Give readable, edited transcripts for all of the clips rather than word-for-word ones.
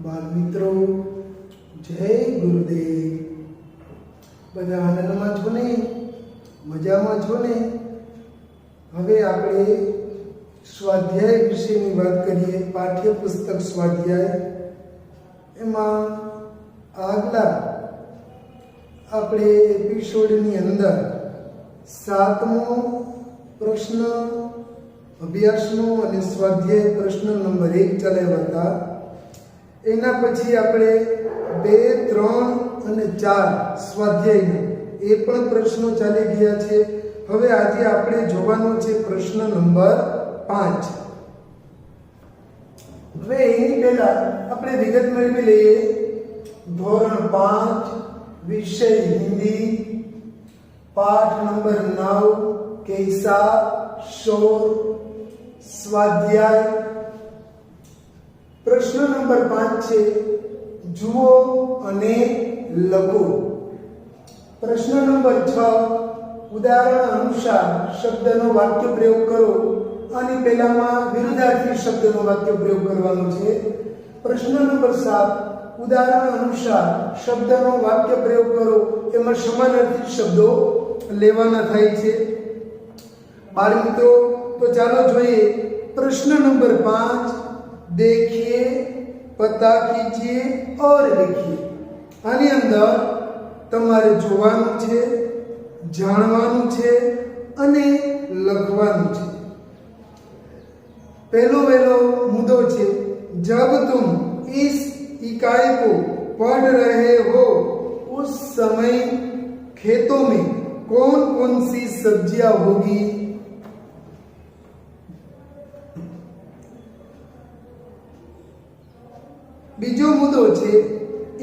बाल मित्रों जय गुरुदेव। બધા આનંદમાં છો ને, મજામાં છો ને? હવે આપણે સ્વાધ્યાય વિશેની વાત કરીએ। પાઠ્યપુસ્તક સ્વાધ્યાય એમાં આગલા આપણે એપિસોડની અંદર 7મો પ્રશ્ન અભ્યાસનો અને સ્વાધ્યાય પ્રશ્ન નંબર 1 ચલાવ્યા હતા। એના પછી આપણે 2, 3 અને 4 સ્વાધ્યાયના એ પણ પ્રશ્નો ચાલી ગયા છે। હવે આજે આપણે જોવાનો છે પ્રશ્ન નંબર 5। હવે એની પહેલા આપણે વિગત મેળવી લઈએ। ધોરણ 5 વિષય હિન્દી, પાઠ નંબર 9 कैसा शोर, स्वाध्याय प्रश्न नंबर 5 છે જુઓ અને લખો। प्रश्न नंबर 6 उदाहरण अनुसार शब्दનો વાક્ય પ્રયોગ કરો। આની પહેલામાં વિરુદ્ધાર્થી શબ્દનો વાક્ય પ્રયોગ કરવાનો છે। प्रश्न नंबर 7 उदाहरण अनुसार शब्दનો વાક્ય પ્રયોગ કરો। એમાં સમાનાર્થી શબ્દો લેવાના થાય છે। बाल मित्रों तो चलो જોઈએ प्रश्न नंबर 5। देखिए, पता कीजिए और लिखिए। આની અંદર તમારે જોવાનું છે, જાણવાનું છે અને લખવાનું છે। पहलो मुद्दो છે जब तुम इस इकाई को पढ़ रहे हो उस समय खेतों में कौन कौन सी सब्जियां होगी। बीजो मुद्दो छे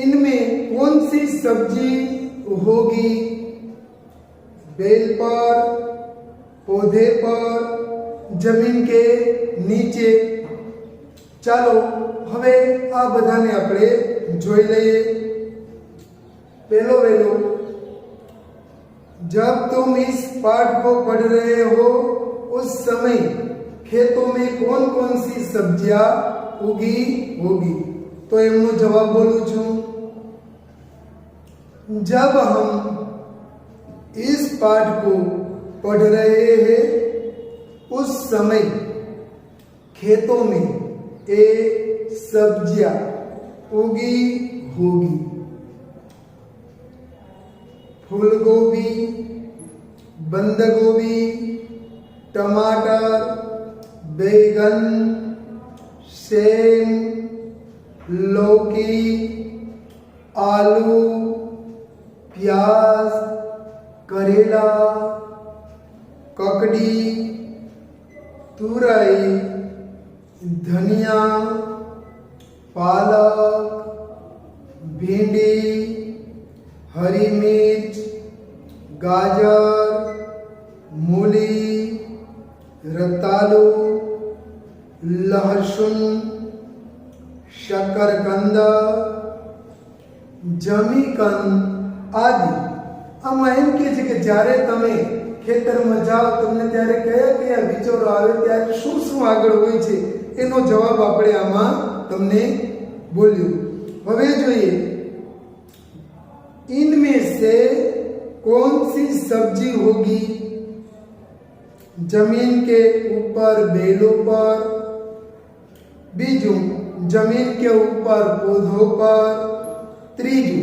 इनमें कौन सी सब्जी होगी। बेल पर, पौधे पर, जमीन के नीचे। चलो हवे आ बधाने आपणे जोई लईए। पहलो जब तुम इस पाठ को पढ़ रहे हो उस समय खेतों में कौन कौन सी सब्जियां उगी होगी। तो एमनो जवाब बोलूं छूं। जब हम इस पाठ को पढ़ रहे हैं उस समय खेतों में ये सब्जियां उगी होगी। फूल गोभी, बंद गोभी, टमाटर, बैगन, सेम, लौकी, आलू, प्याज, करेला, ककड़ी, तुरई, धनिया, पालक, भिंडी, हरी मिर्च, गाजर, मूली, रतालू, लहसुन, शकरकंद, जमीकंद आदि। આમાં એમ કહે છે કે જ્યારે તમે ખેતરમાં જાઓ તમને ત્યારે કયા કયા વિચારો આવે, ત્યારે શું શું આગળ હોય છે એનો જવાબ આપણે આમાં તમને બોલ્યું। હવે જોઈએ इनमें से कौन सी सब्जी होगी। जमीन के ऊपर, बेलों पर। बीजू जमीन के ऊपर, पौधों पर। त्रीजू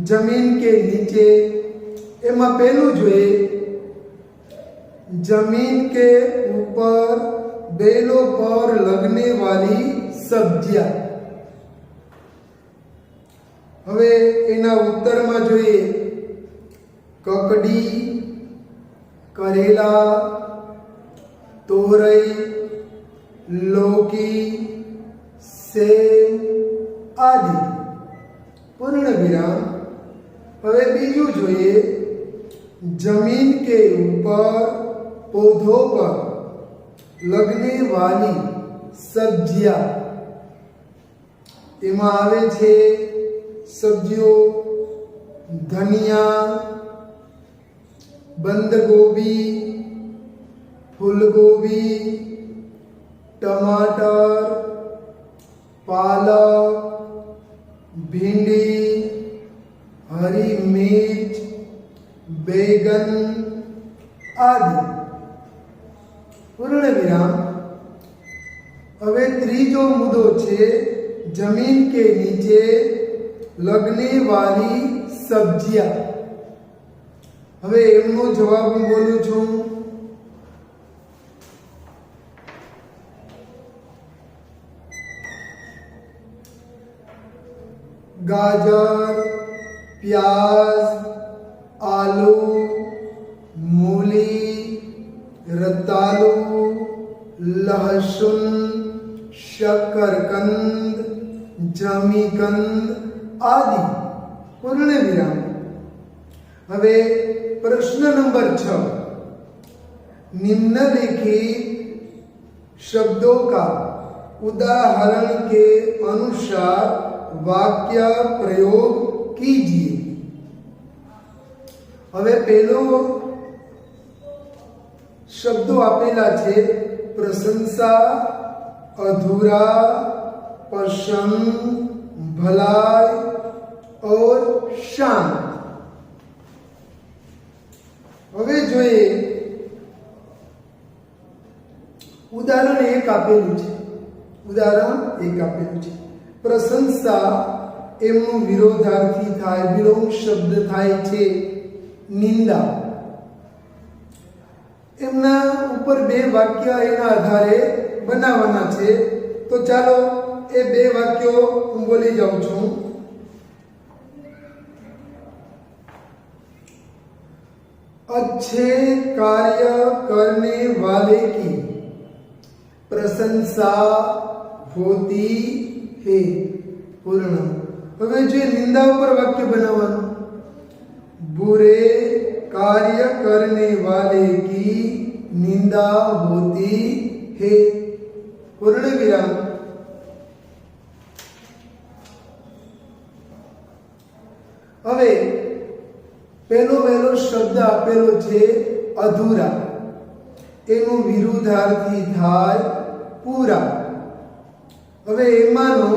जमीन के नीचे। एमा पहलू જોઈએ जमीन के ऊपर, बेलों पर लगने वाली सब्जियां। હવે એના ઉત્તરમાં જોઈએ કકડી, કરેલા, તોરઈ, लौकी, सेम आदि। पूर्ण विराम। હવે બીજું જોઈએ जमीन के ऊपर, पौधों पर लगने वाली सब्जियां। એમાં આવે છે सब्जियों धनिया, बंद गोभी, फूल गोभी, टमाटर, पालक, भिंडी, हरी मिर्च, बैगन आदि। पूर्ण विराम। હવે ત્રીજો મુદ્દો છે જમીન કે નીચે લગને વાલી સબ્જિયા। હવે એમનો જવાબ હું બોલું છું। गाजर, प्याज, आलू, मूली, रतालू, लहसुन, शकरकंद, जमीकंद आदि। पूर्ण विराम। હવે પ્રશ્ન નંબર 6, निम्नलिखित शब्दों का उदाहरण के अनुसार वाक्य प्रयोग कीजिए। હવે પહેલો શબ્દો આપેલા છે પ્રશંસા, अधूरा, पसंद, भलाई और शांत। હવે જોઈએ ઉદાહરણ 1 આપેલું છે। ઉદાહરણ 1 આપેલું છે। પ્રશંસા એમનો વિરોધાર્થી થાય, વિલોમ શબ્દ થાય છે નિંદા। એમના ઉપર બે વાક્ય એના આધારે બનાવવાના છે। તો ચાલો એ બે વાક્યો હું બોલી જાઉં છું। अच्छे कार्य करने वाले की प्रशंसा होती है। पूर्ण। હવે જે નિંદા ઉપર વાક્ય બનાવવાનું। बुरे कार्य करने वाले की निंदा होती है। पूर्ण विराम। હવે પહેલો શબ્દ આપેલો છે અધૂરા। એનું વિરુદ્ધાર્થી થાય પૂરા। હવે એમાંનો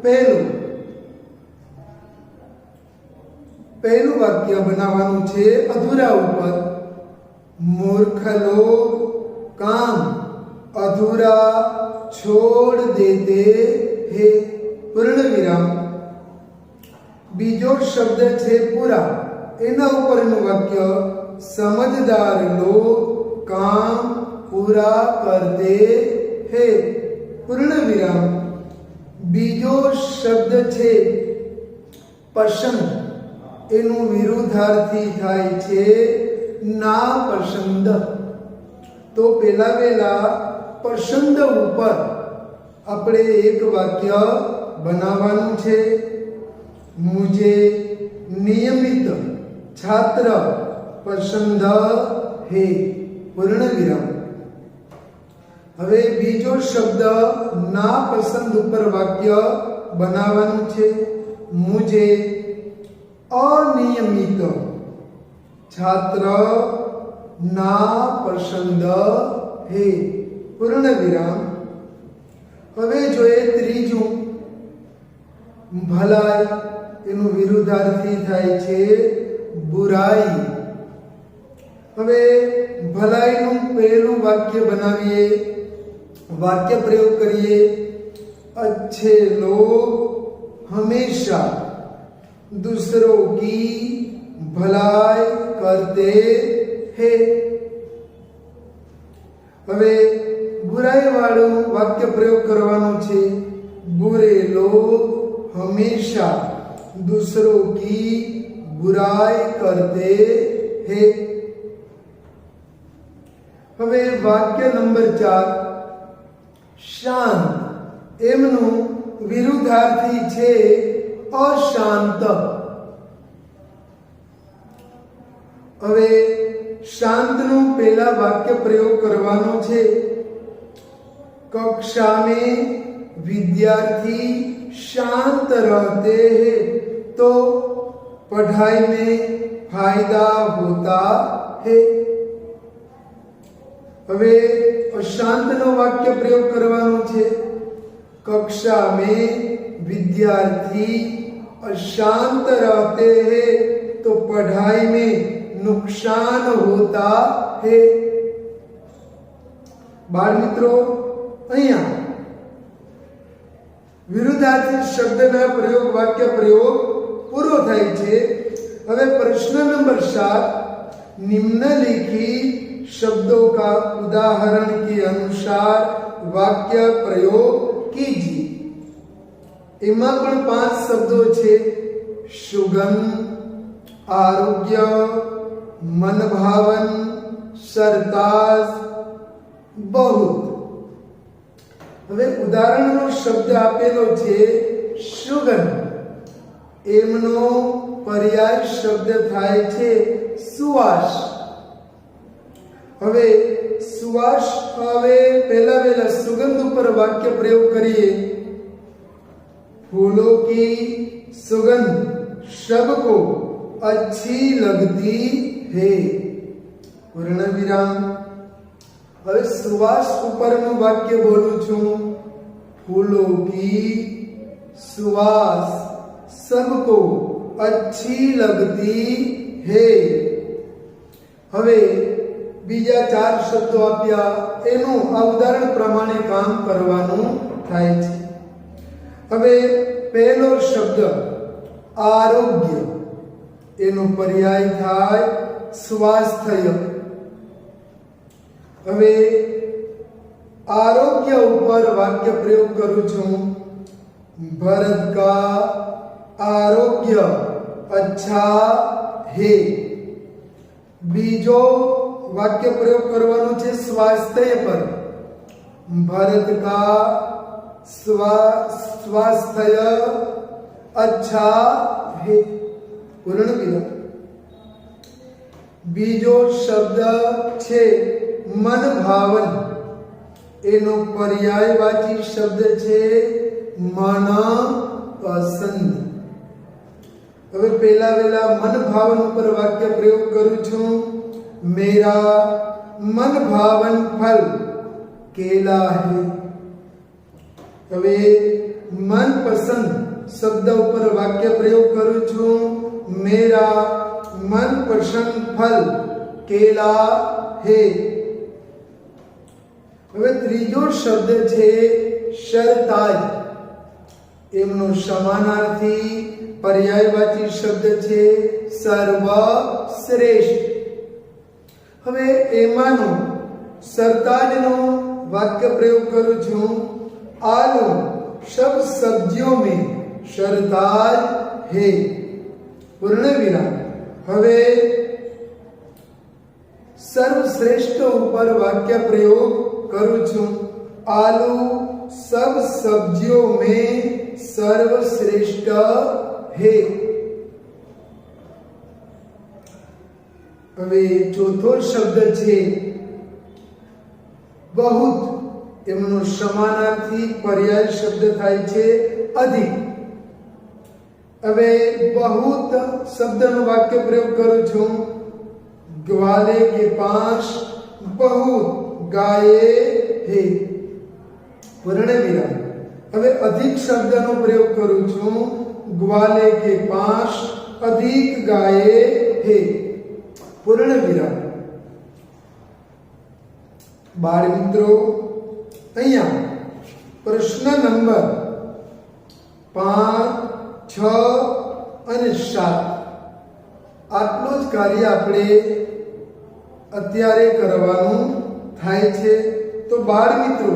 પહેલું વાક્ય બનાવવાનું છે અધૂરા ઉપર। मूर्ख लोग काम अधूरा छोड़ देते हैं। पूर्ण विराम। बीजो शब्द छे पूरा। एना उपरનું वाक्य समझदार लोग काम पूरा करते हैं। पूर्ण विराम। बीजो शब्द छे पसंद। એનું વિરુદ્ધાર્થી થાય છે ના પસંદ। તો પેલા પસંદ ઉપર આપણે એક વાક્ય બનાવવાનું છે। मुझे नियमित छात्र पसंद है। पूर्ण विराम। હવે બીજો શબ્દ ના પસંદ ઉપર વાક્ય બનાવવાનું છે। मुझे अनियमित छात्र ना पसंद है। पूर्ण विराम। હવે જોઈએ ત્રીજું ભલાઈ। એનું વિરુદ્ધાર્થી થાય છે બુરાઈ। હવે ભલાઈનું પહેલું વાક્ય બનાવીએ, વાક્ય પ્રયોગ કરીએ। अच्छे लोग हमेशा दूसरों की भलाई करते हैं। હવે बुराई वाળું વાક્ય પ્રયોગ કરવાનું છે। बुरे लोग हमेशा दूसरों की बुराई करते हैं। હવે વાક્ય નંબર 4 શાંત। એમનું વિરુદ્ધાર્થી છે અશાંત। હવે શાંતનું પહેલા વાક્ય પ્રયોગ કરવાનો છે। कक्षा में विद्यार्थी शांत रहते हैं तो पढ़ाई में फायदा होता है। હવે અશાંતનો વાક્ય પ્રયોગ કરવાનો છે। कक्षा में विद्यार्थी अशांत रहते हैं तो पढ़ाई में नुकसान होता है। बाल मित्रों, અહીંયા વિરુદ્ધાર્થી શબ્દના પ્રયોગ વાક્ય પ્રયોગ પૂરો થાય છે। હવે પ્રશ્ન નંબર 7, निम्नलिखित शब्दों का उदाहरण के अनुसार वाक्य प्रयोग कीजिए। એમાં પણ 5 શબ્દો છે, સુગંધ, આરોગ્ય, मनभावन, सरताज, बहुत। હવે ઉદાહરણનો શબ્દ આપેલો છે સુગંધ, એમનો પર્યાય શબ્દ થાય છે સુવાસ। હવે સુવાસ, હવે પહેલા સુગંધ ઉપર વાક્ય પ્રયોગ કરીએ। फूलों की सुगंध सबको अच्छी लगती है, पूर्ण विराम। હવે સુવાસ ઉપરનું વાક્ય બોલું છું, फूलों की सुवास सबको अच्छी लगती है। હવે બીજા 4 શબ્દો આપ્યા, એનું આ ઉદાહરણ પ્રમાણે કામ કરવાનું થાય છે। હવે પહેલો શબ્દ આરોગ્ય, એનો પર્યાય થાય સ્વાસ્થ્ય। હવે આરોગ્ય ઉપર વાક્ય પ્રયોગ કરું છું, भरत का आरोग्य अच्छा है। बीजो वाक्य प्रयोग करवानो छे स्वास्थ्य पर, भरत का स्वास्थ्य अच्छा है, पूर्ण विराम। बीजो शब्द छे मन भावन, एनो पर्यायवाची शब्द छे मन पसंद। હવે પહેલા मन भावन पर वाक्य प्रयोग करूं छूं, मेरा मन भावन फल केला है। હવે मन पसंद शब्द पर वाक्य प्रयोग करूं छूं, मेरा मन पसंद फल केला है। હવે ત્રીજો શબ્દ છે સરતાજ, એમનો સમાનાર્થી पर्यायवाची शब्द छे सर्वश्रेष्ठ। હવે એમાંનો સરતાજનો वाक्य प्रयोग करूं छूं, आलू सब सब्जियों में सरताज है, पूर्ण विराम। હવે सर्वश्रेष्ठ ऊपर वाक्य प्रयोग करूं छूं, आलू सब सब्जियों में सर्वश्रेष्ठ है। હવે ચોથો શબ્દ છે बहुत, એમનો સમાનાર્થી પર્યાય શબ્દ થાય છે अधिक। હવે बहुत શબ્દનો વાક્ય પ્રયોગ કરું છું, ग्वाले के पास बहुत गाये है, पूर्ण विराम। હવે अधिक શબ્દનો પ્રયોગ કરું છું, ग्वाले के पास अधिक गाये है, पूर्ण विराम। बाळ મિત્રો, અહીંયા પ્રશ્ન નંબર 5, 6 અને 7 આટલું જ કાર્ય આપણે અત્યારે કરવાનું થાય છે। તો બાળ મિત્રો,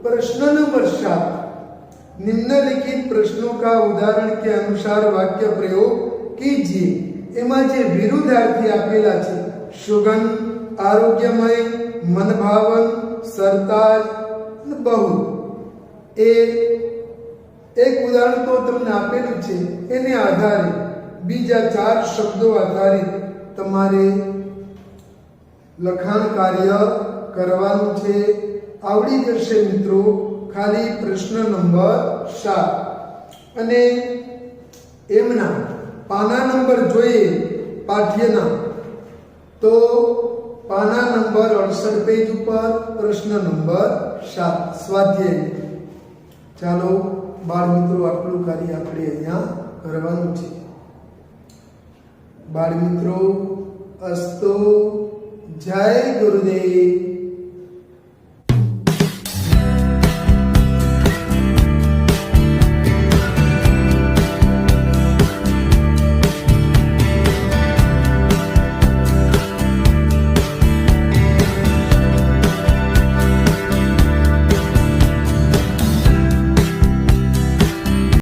प्रश्न नंबर 7, निम्नलिखित प्रश्नों का उदाहरण के अनुसार वाक्य प्रयोग कीजिए। एમાં જે વિરુદ્ધાર્થી આપેલા છે સુગંધ, આરોગ્યમય, મનભાવન, સરતાજ, બહુ, એ એક ઉદાહરણ તો તમને આપેલું છે, એને આધારે બીજા 4 શબ્દો આધારિત તમારે લખાણ કાર્ય કરવાનું છે। આવડી જશે મિત્રો, ખાલી પ્રશ્ન નંબર 7 અને એમના પાના નંબર જોઈએ પાઠ્યના, તો પાના નંબર 68 પેજ ઉપર પ્રશ્ન નંબર 7 સ્વાધ્યાય। ચાલો બાળ મિત્રો, આટલું કાર્ય આપણે અહીંયા કરવાનું છે. બાળ મિત્રો, અસ્તો. જય ગુરુદેવ.